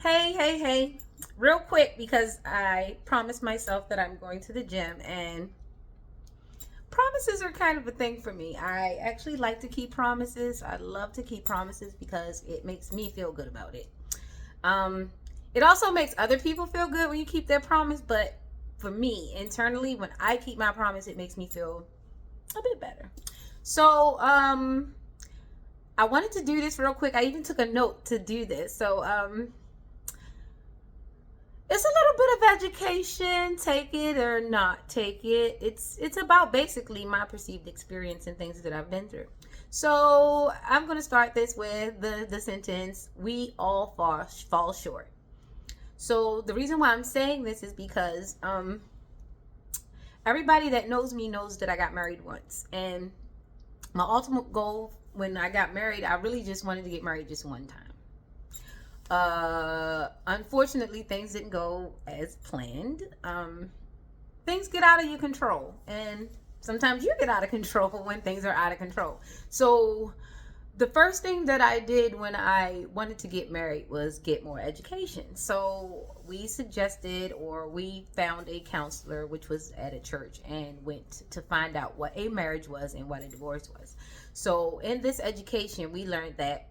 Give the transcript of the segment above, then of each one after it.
Hey. Real quick, because I promised myself that I'm going to the gym, and promises are kind of a thing for me. I actually like to keep promises. I love to keep promises because it makes me feel good about it. Um, it also makes other people feel good when you keep their promise, but for me, internally, when I keep my promise, it makes me feel a bit better. So, I wanted to do this real quick. I even took a note to do this. It's a little bit of education, take it or not take it. It's about basically my perceived experience and things that I've been through. So I'm going to start this with the sentence, we all fall short. So the reason why I'm saying this is because everybody that knows me knows that I got married once, and my ultimate goal when I got married, I really just wanted to get married just one time. Unfortunately, things didn't go as planned. Things get out of your control, and sometimes you get out of control when things are out of control. So the first thing that I did when I wanted to get married was get more education. So we suggested, or we found a counselor, which was at a church, and went to find out what a marriage was and what a divorce was. So in this education, we learned that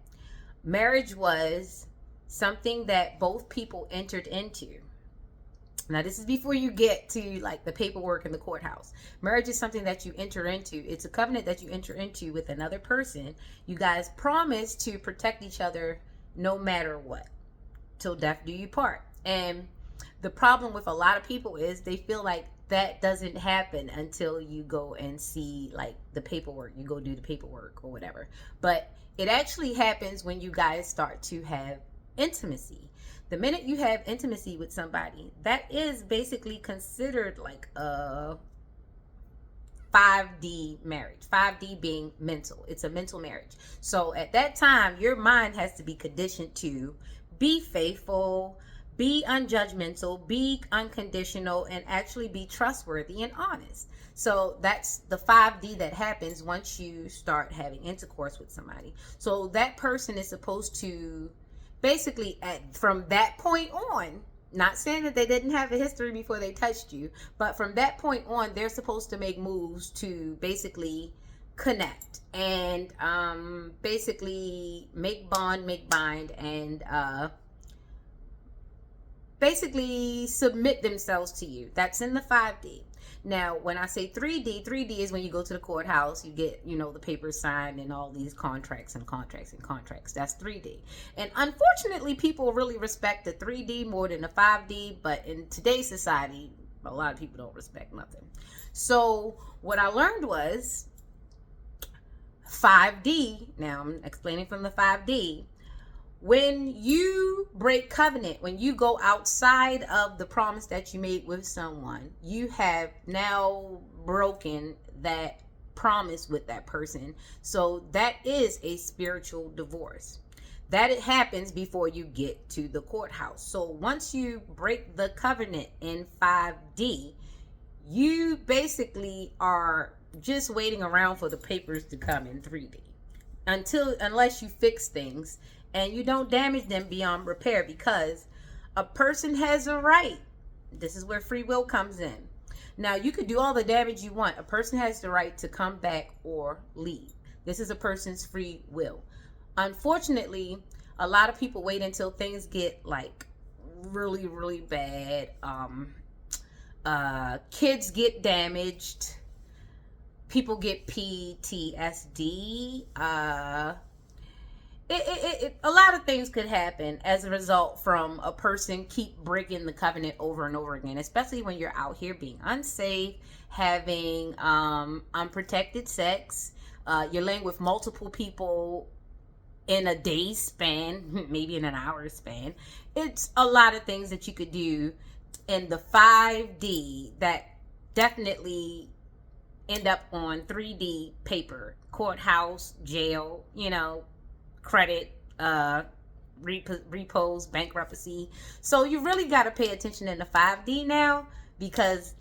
marriage was something that both people entered into. Now, this is before you get to like the paperwork in the courthouse. Marriage is something that you enter into. It's a covenant that you enter into with another person. You guys promise to protect each other no matter what, till death do you part. And the problem with a lot of people is they feel like that doesn't happen until you go and see like the paperwork. You go do the paperwork or whatever. But it actually happens when you guys start to have intimacy. The minute you have intimacy with somebody, that is basically considered like a 5D marriage. 5D being mental. It's a mental marriage. So at that time, your mind has to be conditioned to be faithful, be unjudgmental, be unconditional, and actually be trustworthy and honest. So that's the 5D that happens once you start having intercourse with somebody. So that person is supposed to basically from that point on, not saying that they didn't have a history before they touched you, but from that point on, they're supposed to make moves to basically connect and basically make bond, make bind, and basically submit themselves to you. That's in the 5D. Now, when I say 3D, 3D is when you go to the courthouse, you get, the papers signed and all these contracts and contracts and contracts. That's 3D. And unfortunately, people really respect the 3D more than the 5D, but in today's society, a lot of people don't respect nothing. So what I learned was 5D. Now I'm explaining from the 5D. When you break covenant, when you go outside of the promise that you made with someone, you have now broken that promise with that person. So that is a spiritual divorce. That it happens before you get to the courthouse. So once you break the covenant in 5D, you basically are just waiting around for the papers to come in 3D. Unless you fix things and you don't damage them beyond repair, because a person has a right. This is where free will comes in. Now, you could do all the damage you want. A person has the right to come back or leave. This is a person's free will. Unfortunately, a lot of people wait until things get like really, really bad. Kids get damaged. People get PTSD. A lot of things could happen as a result from a person keep breaking the covenant over and over again, especially when you're out here being unsafe, having unprotected sex. You're laying with multiple people in a day's span, maybe in an hour span. It's a lot of things that you could do in the 5D that definitely end up on 3D paper, courthouse, jail, credit, repos, bankruptcy. So you really got to pay attention in the 5D now, because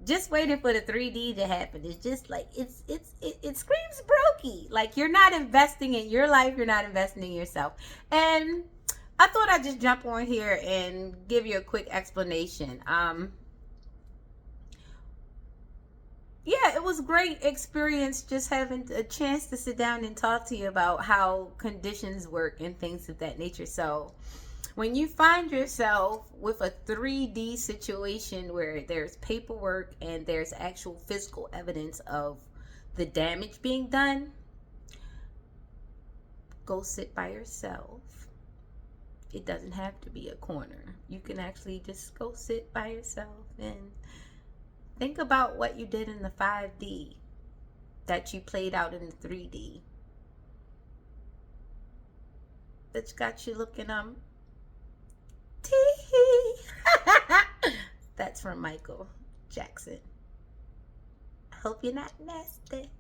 just waiting for the 3D to happen is just like it screams brokey. Like, you're not investing in your life, you're not investing in yourself. And I thought I'd just jump on here and give you a quick explanation. Yeah, it was great experience just having a chance to sit down and talk to you about how conditions work and things of that nature. So, when you find yourself with a 3D situation where there's paperwork and there's actual physical evidence of the damage being done, go sit by yourself. It doesn't have to be a corner. You can actually just go sit by yourself and think about what you did in the 5D that you played out in the 3D. That's got you looking tee. That's from Michael Jackson. I hope you're not nasty.